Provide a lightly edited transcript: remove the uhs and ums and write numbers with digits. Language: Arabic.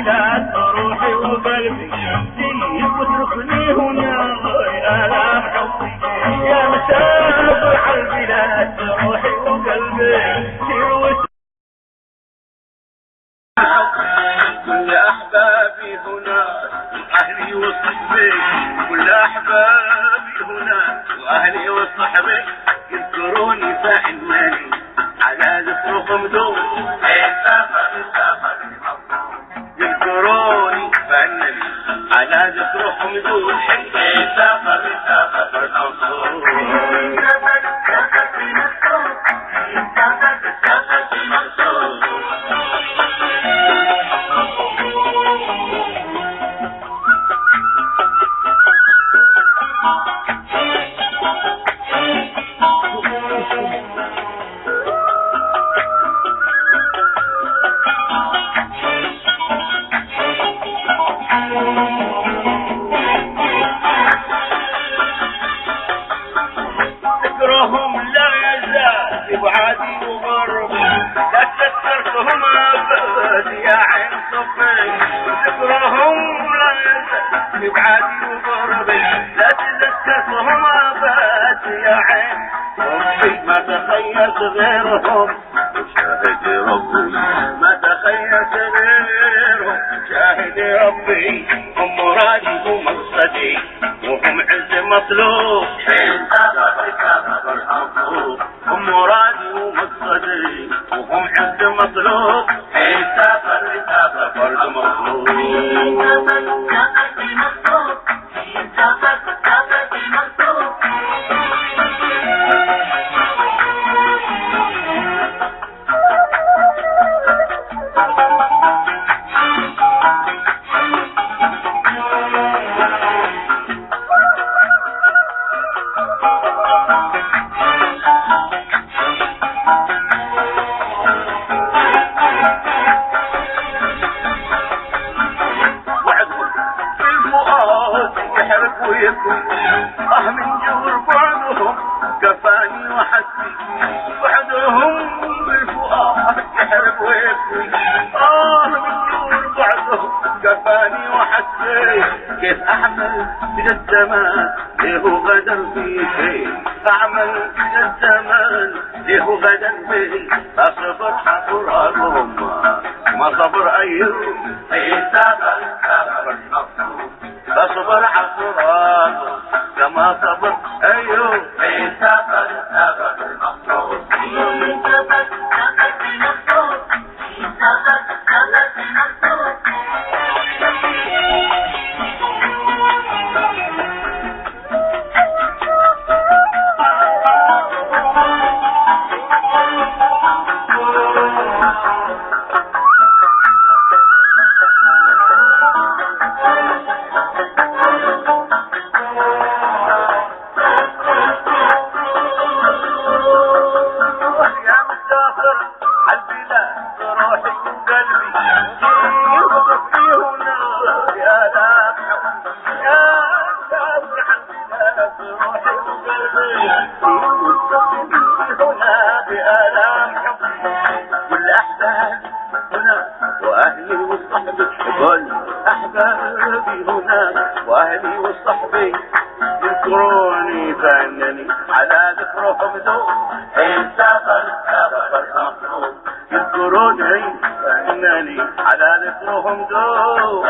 البلاد روحي وقلبي سيب واتركني هنا آلام حبي يا مسافر على البلاد روحي وقلبي سيب كل أحبابي هنا وأهلي وصحبي كل أحبابي هنا وأهلي وصحبي يذكروني فإنني على ذكرهم دوم يذكروني فإنني على ذكرهم دوم ذكرهم لا يزال يبعدي وغربي لا تذكرتهم أبد يا عين صفي ذكرهم لا يزال يبعدي وغربي لا تذكرتهم أبد يا عين صفي ما تخيلت غيرهم شاهد ربي ما تخيلت غيرهم شاهد ربي هم مرادي ومقصدي وهم عز مطلوب هم مرادي ومقصدي وهم عز مطلوب فرد مطلوب من جور بعضهم كفاني وحسبي بعدهم بالفؤاد يحرب ويكوي من جور بعضهم كفاني وحسبي كيف اعمل في الزمان ليه غدر في شيء اعمل في الزمان ليه غدر في اصبر حفراتهم ما صبر ايوب اصبر حفراتهم كما صبر ايوب واهلي وصحبي كل احبابي هنا واهلي وصحبي يذكروني فانني على ذكرهم دوم يذكروني فانني على ذكرهم دوم